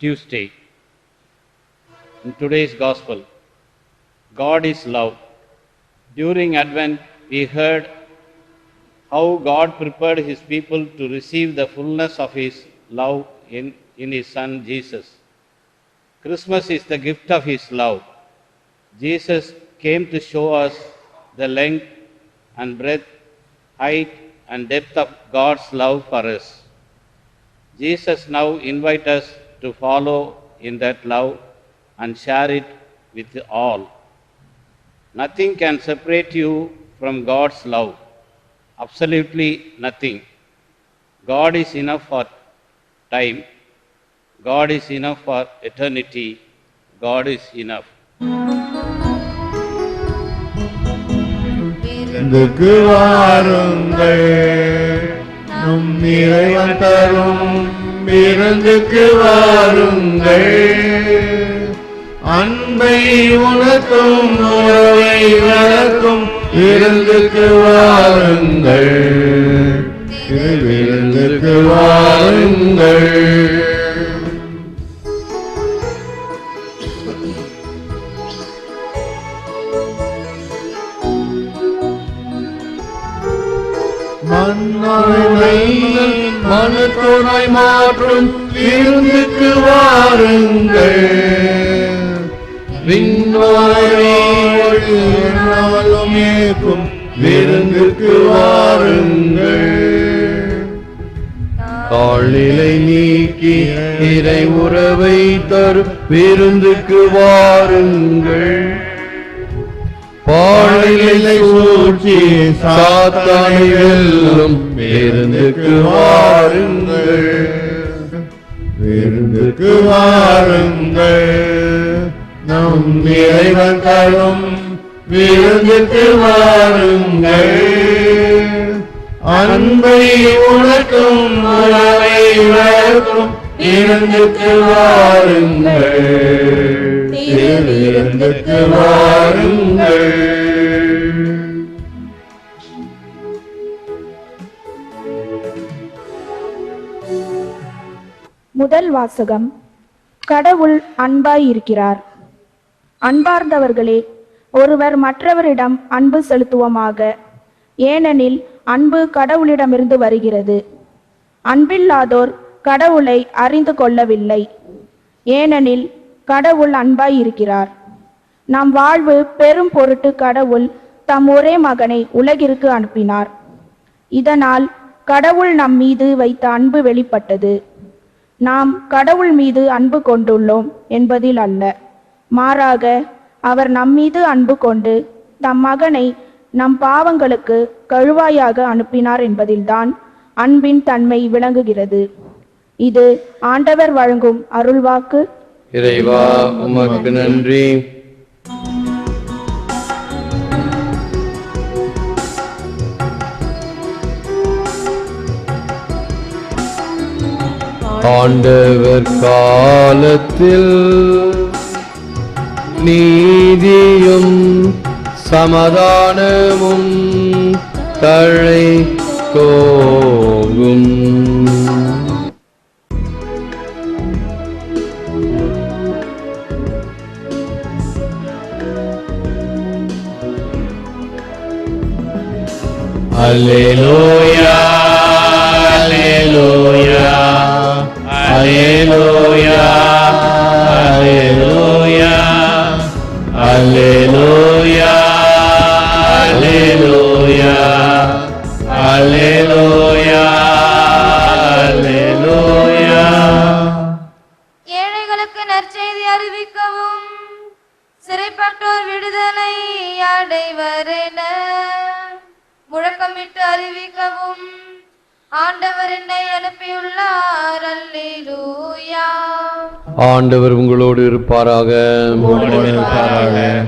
Tuesday. In today's Gospel, God is love. During Advent, we heard how God prepared His people to receive the fullness of His love in His Son Jesus. Christmas is the gift of His love. Jesus came to show us the length and breadth, height and depth of God's love for us. Jesus now invites us to follow in that love and share it with all. Nothing can separate you from God's love. Absolutely nothing. God is enough for time. God is enough for eternity. God is enough. விருந்துக்கு வாருங்கள், நம் இறைவன் தரும் விருந்துக்கு வாருங்கள். அன்பை உணர்த்தும் உறவை வளர்க்கும் விருந்துக்கு வாருங்கள், விருந்துக்கு வாருங்கள். மனத்தோராய் மாற்றும் விருந்துக்கு வாருங்கள். விண்ணோராலும் ஏற்கும் விருந்துக்கு வாருங்கள். தாழ்நிலை நீக்கி இறை உறவை தரும் விருந்துக்கு வாருங்கள். பாழிலை சூழ்ச்சி சாத்தானை வெல்லும் விருந்துக்கு வாருங்கள், விருந்துக்கு வாருங்கள். நம் இறைவன் தரும் விருந்துக்கு வாருங்கள். அன்பை உணர்த்தும் உறவை வளர்க்கும் விருந்துக்கு வாருங்கள், விருந்துக்கு வாருங்கள். முதல் வாசகம். கடவுள் அன்பாய் இருக்கிறார். அன்பார்ந்தவர்களே, ஒருவர் மற்றவரிடம் அன்பு செலுத்துவோமாக. ஏனெனில் அன்பு கடவுளிடமிருந்து வருகிறது. அன்பில்லாதோர் கடவுளை அறிந்து கொள்ளவில்லை. ஏனெனில் கடவுள் அன்பாய் இருக்கிறார். நம் வாழ்வு பெரும் பொருட்டு கடவுள் தம் ஒரே மகனை உலகிற்கு அனுப்பினார். இதனால் கடவுள் நம் மீது வைத்த அன்பு வெளிப்பட்டது. நாம் கடவுள் மீது அன்பு கொண்டுள்ளோம் என்பதில் அல்ல, மாறாக அவர் நம்மீது அன்பு கொண்டு தம் மகனை நம் பாவங்களுக்கு கழுவாயாக அனுப்பினார் என்பதில்தான் அன்பின் தன்மை விளங்குகிறது. இது ஆண்டவர் வழங்கும் அருள்வாக்கு. இறைவா, உமக்கு நன்றி. ஆண்டவர் காலத்தில் நீதியும் சமாதானமும் தழைத்தோங்கும். அல்லேலூயா, அல்லேலூயா, அல்லேலூயா, அல்லேலூயா, அல்லேலூயா, அல்லேலூயா, அல்லேலூயா, அல்லேலூயா. ஏழைகளுக்கு நற்செய்தி அறிவிக்கவும், சிறைப்பட்டோர் விடுதலை அடைவரென முழக்கமிட்டு அறிவிக்கவும் ஆண்டவர் என்னை அனுப்பியுள்ளார். அல்லேலூயா. ஆண்டவர் உங்களோடு இருப்பாராக.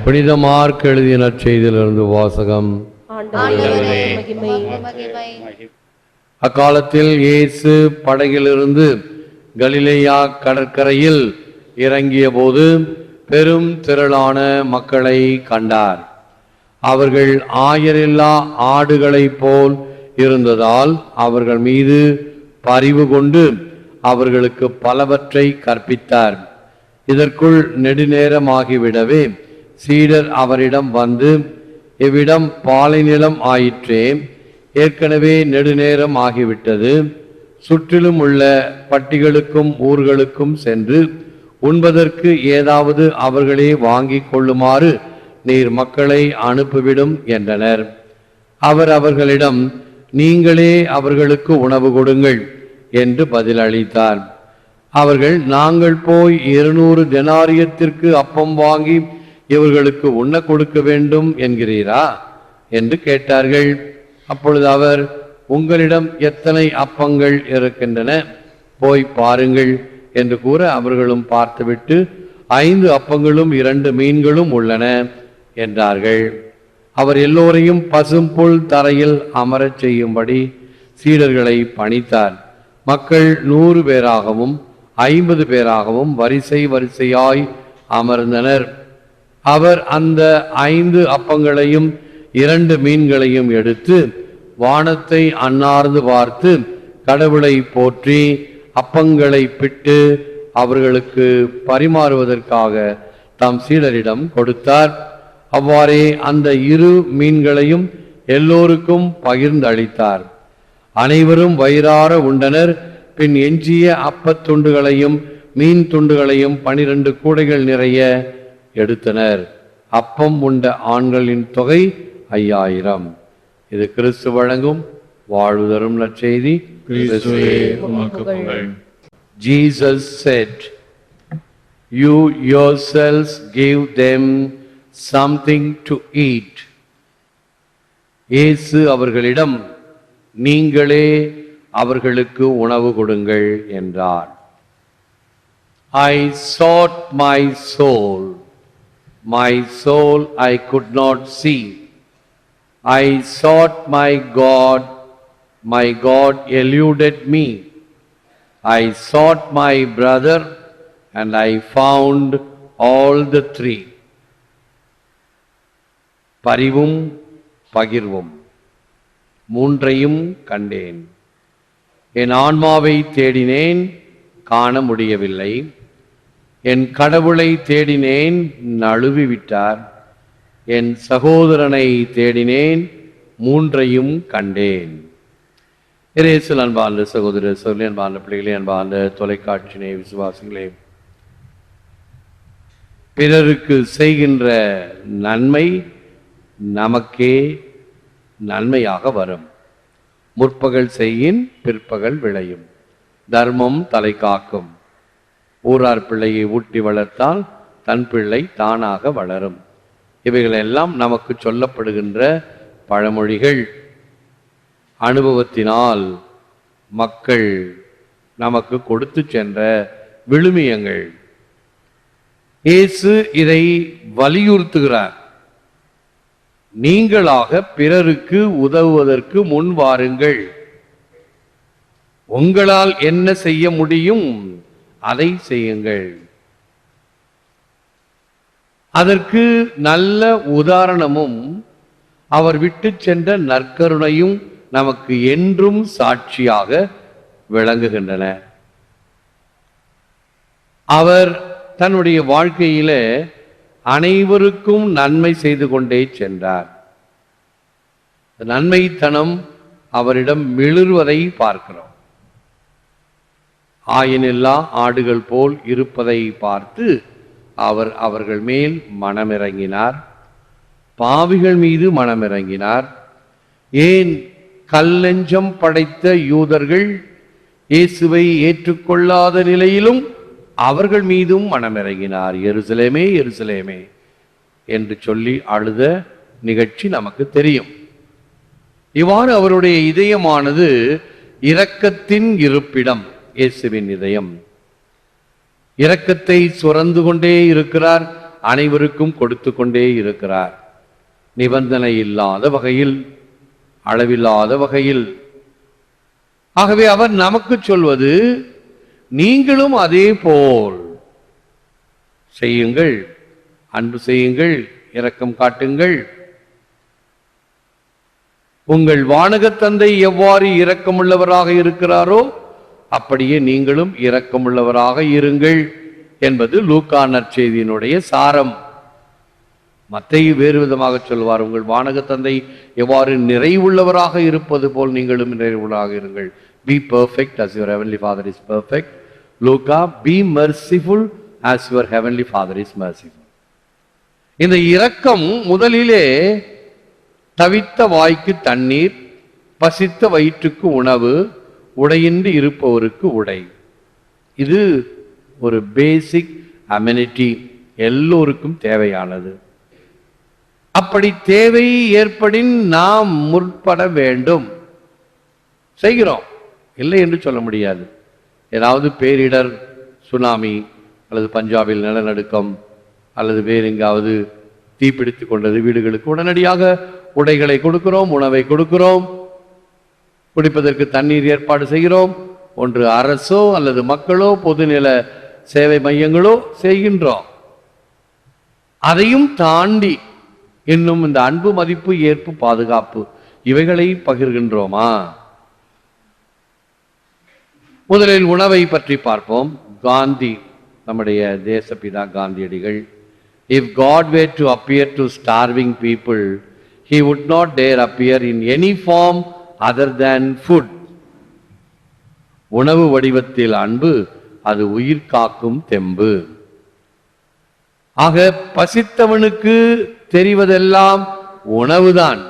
புனித மார்க் எழுதிய நற்செய்தியிலிருந்து வாசகம். அக்காலத்தில் இயேசு படகிலிருந்து கலிலேயா கடற்கரையில் இறங்கிய போது பெரும் திரளான மக்களை கண்டார். அவர்கள் ஆயரில்லா ஆடுகளைப் போல் இருந்ததால் அவர்கள் மீது பரிவு கொண்டு அவர்களுக்கு பலவற்றை கற்பித்தார். இதற்குள் நெடுநேரமாகிவிடவே சீடர் அவரிடம் வந்து, இவ்விடம் பாலைநிலம் ஆயிற்றே, ஏற்கனவே நெடுநேரம் ஆகிவிட்டது. சுற்றிலும் உள்ள பட்டிகளுக்கும் ஊர்களுக்கும் சென்று உண்பதற்கு ஏதாவது அவர்களே வாங்கிக் கொள்ளுமாறு நீர் மக்களை அனுப்பிவிடும் என்றனர். அவர் அவர்களிடம், நீங்களே அவர்களுக்கு உணவு கொடுங்கள் என்று பதில் அளித்தார். அவர்கள், நாங்கள் போய் 200 தெனாரியத்திற்கு அப்பம் வாங்கி இவர்களுக்கு உண்ண கொடுக்க வேண்டும் என்கிறீரா என்று கேட்டார்கள். அப்பொழுது அவர், உங்களிடம் எத்தனை அப்பங்கள் இருக்கின்றன, போய் பாருங்கள் என்று கூற அவர்களும் பார்த்துவிட்டு, 5 அப்பங்களும் 2 மீன்களும் உள்ளன என்றார்கள். அவர் எல்லோரையும் பசும்புல் தரையில் அமரச் செய்யும்படி சீடர்களை பணித்தார். மக்கள் 100 பேராகவும் 50 பேராகவும் வரிசை வரிசையாய் அமர்ந்தனர். அவர் அந்த 5 அப்பங்களையும் 2 மீன்களையும் எடுத்து வானத்தை அண்ணார்ந்து பார்த்து கடவுளை போற்றி அப்பங்களை பிட்டு அவர்களுக்கு பரிமாறுவதற்காக தம் சீடரிடம் கொடுத்தார். அவ்வாறே அந்த 2 மீன்களையும் எல்லோருக்கும் பகிர்ந்து அளித்தார். அனைவரும் வயிறார உண்டனர். பின் எஞ்சிய அப்பத் துண்டுகளையும் மீன் துண்டுகளையும் 12 கூடைகள் நிறைய எடுத்தனர். அப்பம் உண்ட ஆண்களின் தொகை 5000. இது கிறிஸ்து வழங்கும் வாழ்வு தரும் நற்செய்தி. Jesus said, "You yourselves give them something to eat." இயேசு அவர்களிடம், நீங்களே அவர்களுக்கு உணவு கொடுங்கள் என்றார். I sought my soul. My soul I could not see. I sought my God. My God eluded me. I sought my brother, and I found all the 3. பரிவும் பகிர்வும் மூன்றையும் கண்டேன். என் ஆன்மாவை தேடினேன், காண முடியவில்லை. என் கடவுளை தேடினேன், நழுவிவிட்டார். என் சகோதரனை தேடினேன், மூன்றையும் கண்டேன். இயேசுவில் அன்பார்ந்த சகோதர சகோதரி, அன்பார்ந்த பிள்ளைகளே, அன்பார்ந்த தொலைக்காட்சி விசுவாசிகளே, பிறருக்கு செய்கின்ற நன்மை நமக்கே நன்மையாக வரும். முற்பகல் செய்யின் பிற்பகல் விளையும். தர்மம் தலை காக்கும். ஊரார் பிள்ளையை ஊட்டி வளர்த்தால் தன் பிள்ளை தானாக வளரும். இவைகளெல்லாம் நமக்கு சொல்லப்படுகின்ற பழமொழிகள். அனுபவத்தினால் மக்கள் நமக்கு கொடுத்து சென்ற விழுமியங்கள். இயேசு இதை வலியுறுத்துகிறார். நீங்களாக பிறருக்கு உதவுவதற்கு முன் வாருங்கள். உங்களால் என்ன செய்ய முடியும் அதை செய்யுங்கள். அதற்கு நல்ல உதாரணமும் அவர் விட்டு சென்ற நற்கருணையும் நமக்கு என்றும் சாட்சியாக விளங்குகின்றன. அவர் தன்னுடைய வாழ்க்கையில அனைவருக்கும் நன்மை செய்து கொண்டே சென்றார். நன்மைத்தனம் அவரிடம் மிளிர்வதை பார்க்கிறோம். ஆயினில்லா ஆடுகள் போல் இருப்பதை பார்த்து அவர் அவர்கள் மேல் மனமிறங்கினார். பாவிகள் மீது மனமிறங்கினார். ஏன் கல்லெஞ்சம் படைத்த யூதர்கள் இயேசுவை ஏற்றுக்கொள்ளாத நிலையிலும் அவர்கள் மீதும் மனமிறங்கினார். எருசலேமே எருசலேமே என்று சொல்லி அழுத நிகழ்ச்சி நமக்கு தெரியும். இவ்வாறு அவருடைய இதயமானது இரக்கத்தின் இருப்பிடம். இயேசுவின் இதயம் இரக்கத்தை சுரந்து கொண்டே இருக்கிறார். அனைவருக்கும் கொடுத்து கொண்டே இருக்கிறார். நிபந்தனை இல்லாத வகையில், அளவில்லாத வகையில். ஆகவே அவர் நமக்கு சொல்வது, நீங்களும் அதே போல் செய்யுங்கள், அன்பு செய்யுங்கள், இரக்கம் காட்டுங்கள். உங்கள் வானகத் தந்தை எவ்வாறு இரக்கமுள்ளவராக இருக்கிறாரோ அப்படியே நீங்களும் இரக்கமுள்ளவராக இருங்கள் என்பது லூக்கா நற்செய்தியினுடைய சாரம். மத்தேயு வேறு விதமாக சொல்வார், உங்கள் வானக தந்தை எவ்வாறு நிறைவுள்ளவராக இருப்பது போல் நீங்களும் நிறைவுள்ளவராக இருங்கள். Be perfect as your heavenly Father is perfect. Luka, be merciful as your heavenly Father is merciful. இந்த இரக்கம் முதலிலே தவித்த வாய்க்கு தண்ணீர், பசித்த வயிற்றுக்கு உணவு, உடையின்றி இருப்பவருக்கு உடை. இது ஒரு பேசிக் அமெனிட்டி, எல்லோருக்கும் தேவையானது. அப்படி தேவை ஏற்படின் நாம் முற்பட வேண்டும். செய்கிறோம், இல்லை என்று சொல்ல முடியாது. ஏதாவது பேரிடர், சுனாமி அல்லது பஞ்சாபில் நிலநடுக்கம் அல்லது வேறு எங்காவது தீப்பிடித்து கொண்டது வீடுகளுக்கு உடனடியாக உடைகளை கொடுக்கிறோம், உணவை கொடுக்கிறோம், குடிப்பதற்கு தண்ணீர் ஏற்பாடு செய்கிறோம். ஒன்று அரசோ அல்லது மக்களோ பொதுநில சேவை மையங்களோ செய்கின்றோம். அதையும் தாண்டி இன்னும் இந்த அன்பு, மதிப்பு, ஏற்பு, பாதுகாப்பு இவைகளை பகிர்கின்றோமா? முதலில் உணவை பற்றி பார்ப்போம். காந்தி, நம்முடைய தேசப்பிதா காந்தியடிகள், if God were to appear to starving people, he would not dare appear in any form other than food. உணவு வடிவத்தில் அன்பு, அது உயிர் காக்கும் தெம்பு. ஆக பசித்தவனுக்கு தெரிவதெல்லாம் உணவுதான்.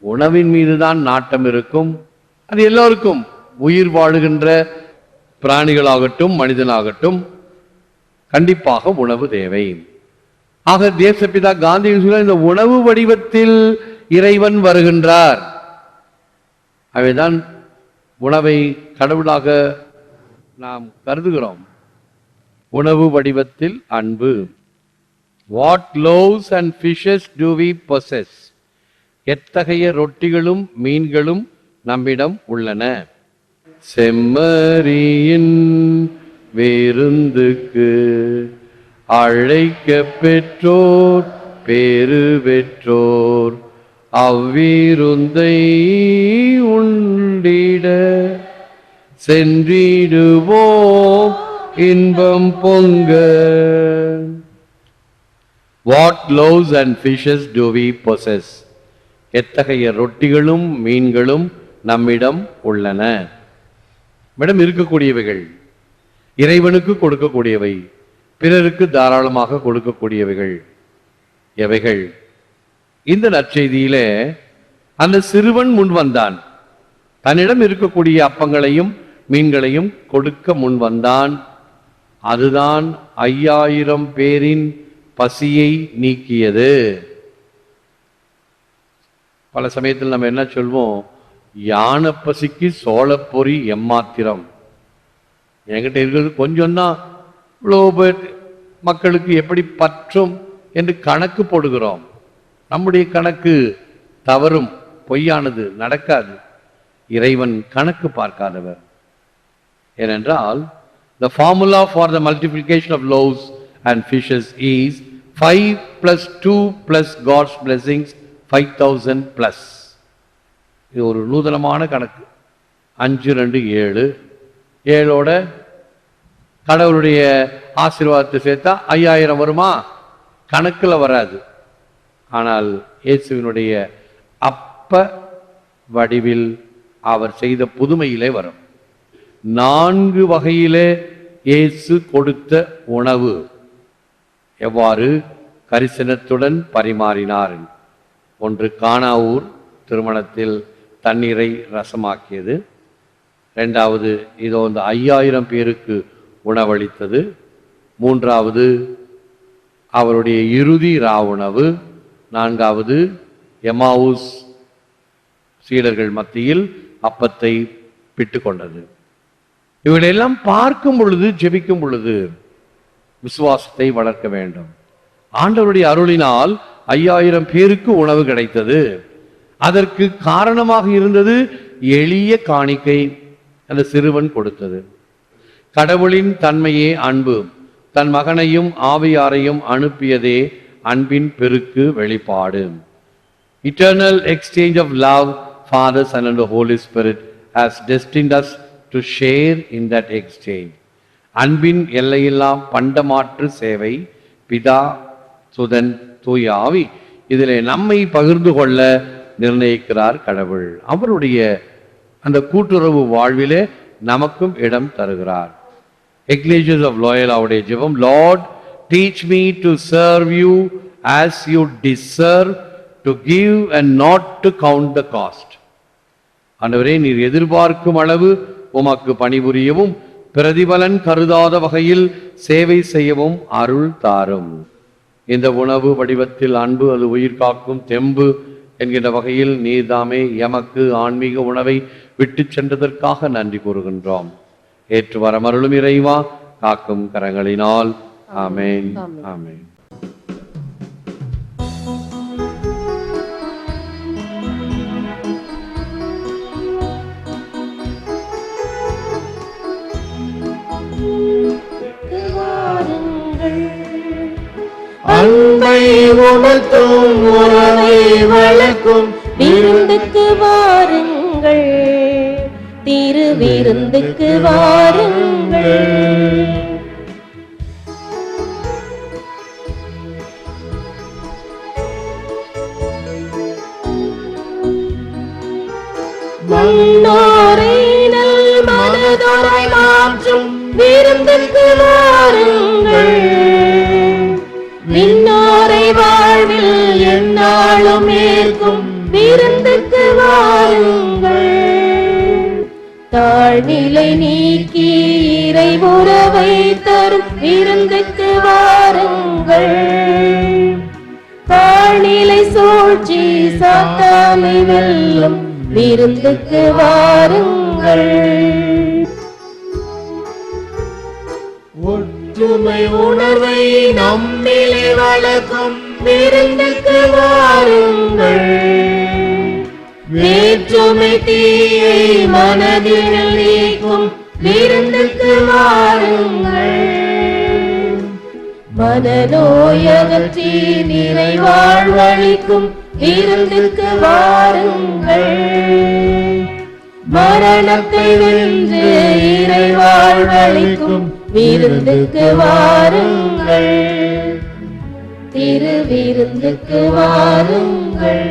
உணவின் மீதுதான் நாட்டம் இருக்கும். அது எல்லோருக்கும், உயிர் வாழுகின்ற பிராணிகளாகட்டும் மனிதனாகட்டும் கண்டிப்பாக உணவு தேவை. ஆக தேசப்பிதா காந்தி இந்த உணவு வடிவத்தில் இறைவன் வருகின்றார். அவைதான் உணவை கடவுளாக நாம் கருதுகிறோம். உணவு வடிவத்தில் அன்பு. What loaves and fishes do we possess? எத்தகைய ரொட்டிகளும் மீன்களும் நம்மிடம் உள்ளன. செம்மறியின் விருந்துக்கு அழைக்க பெற்றோர் பேறு பெற்றோர், அவ்விருந்தை உண்டிட சென்றிடுவோம் இன்பம் பொங்க. What loaves and fishes do we possess? எத்தகைய ரொட்டிகளும் மீன்களும் நம்மிடம் உள்ளன. நம்மிடம் இருக்கக்கூடியவைகள், இறைவனுக்கு கொடுக்கக்கூடியவை, பிறருக்கு தாராளமாக கொடுக்கக்கூடியவைகள் எவைகள்? இந்த நற்செய்தியிலே அந்த சிறுவன் முன் வந்தான். தன்னிடம் இருக்கக்கூடிய அப்பங்களையும் மீன்களையும் கொடுக்க முன் வந்தான். அதுதான் 5000 பேரின் பசியை நீக்கியது. பல சமயத்தில் நம்ம என்ன சொல்வோம், யானை பசிக்கு சோளப்பொறி எம்மாத்திரம். என்கிட்ட இருக்கிறது கொஞ்சம் தான், இவ்வளோ பேர் மக்களுக்கு எப்படி பற்றும் என்று கணக்கு போடுகிறோம். நம்முடைய கணக்கு தவறும், பொய்யானது, நடக்காது. இறைவன் கணக்கு பார்க்காதவர். ஏனென்றால் the formula for the multiplication of loaves and fishes is 5 plus 2 plus God's blessings 5000 plus. இது ஒரு நூதனமான கணக்கு. 5 2 7, 7ஓட கடவுளுடைய ஆசீர்வாதத்தை சேர்த்தா 5000 வருமா? கணக்கில் வராது. ஆனால் இயேசுவினுடைய அப்ப வடிவில் அவர் செய்த புதுமையிலே வரும். 4 வகையிலே இயேசு கொடுத்த உணவு எவ்வாறு கரிசனத்துடன் பரிமாறினார். ஒன்று, கானாவூர் திருமணத்தில் தண்ணீரை ரசமாக்கியது. 2வது, இதோ இந்த 5000 பேருக்கு உணவளித்தது. 3வது, அவருடைய இறுதி உணவு. 4வது, எமாவுஸ் சீடர்கள் மத்தியில் அப்பத்தை பிட்டு கொண்டது. இவர்களெல்லாம் பார்க்கும் பொழுது, ஜெபிக்கும் பொழுது விசுவாசத்தை வளர்க்க வேண்டும். ஆண்டவருடைய அருளினால் 5000 பேருக்கு உணவு கிடைத்தது. அதற்கு காரணமாக இருந்தது எளிய காணிக்கை அந்த சிறுவன் கொடுத்தது. கடவுளின் தன்மையே அன்பு. தன் மகனையும் ஆவியாரையும் அனுப்பியதே அன்பின் பெருக்கு வெளிப்பாடு. Eternal exchange of love, Father, Son and the Holy Spirit has destined us to share in that exchange. அன்பின் எல்லையில்லா பண்டமாற்று சேவை பிதா சுதன் தூய ஆவி இதிலே நம்மை பகிர்ந்து கொள்ள நிர்ணயிக்கிறார் கடவுள். அவருடைய அந்த கூட்டுறவு வாழ்விலே நமக்கும் இடம் தருகிறார். Ignatius of Loyola உடைய ஜெபம், Lord, teach me to serve you as you deserve, to give and not to count the cost. ஆண்டவரே, நீர் எதிர்பார்க்கும் அளவு உமக்கு பணிபுரியவும் பிரதிபலன் கருதாத வகையில் சேவை செய்யவும் அருள் தாரும். இந்த உணவு வடிவத்தில் அன்பு, அது உயிர் காக்கும் தெம்பு என்கின்ற வகையில் நீர்தாமே எமக்கு ஆன்மீக உணவை விட்டு சென்றதற்காக நன்றி கூறுகின்றோம். ஏற்று வரமருளும் இறைவா, காக்கும் கரங்களினால். ஆமென், ஆமென். அன்பை உணர்த்தும் உறவை வளர்க்கும் விருந்துக்கு வாருங்கள், திருவிருந்துக்கு வாருங்கள். மன்னோரை நல் மனதோரை மாற்றும் விருந்துக்கு வாருங்கள், விண்ணோரை வாழ்வில் எந்நாளும் ஏற்கும் விருந்துக்கு வாருங்கள். தாழ்நிலை நீக்கி இறை உறவை தரும் விருந்துக்கு வாருங்கள். தாழ்நிலை சூழ்ச்சி சாத்தானை வெல்லும் விருந்துக்கு வாருங்கள். ஒற்றுமை உணர்வை நம்மிலே வளர்க்கும் விருந்துக்கு வாருங்கள். வேற்றுமை தீயை மனதில் நீக்கும் விருந்துக்கு வாருங்கள். மனநோயகற்றி நிறைவாழ்வளிக்கும் விருந்துக்கு வாருங்கள். மரணத்தை வென்று இறைவாழ்வளிக்கும் விருந்துக்கு வாருங்கள், திருவிருந்துக்கு வாருங்கள்.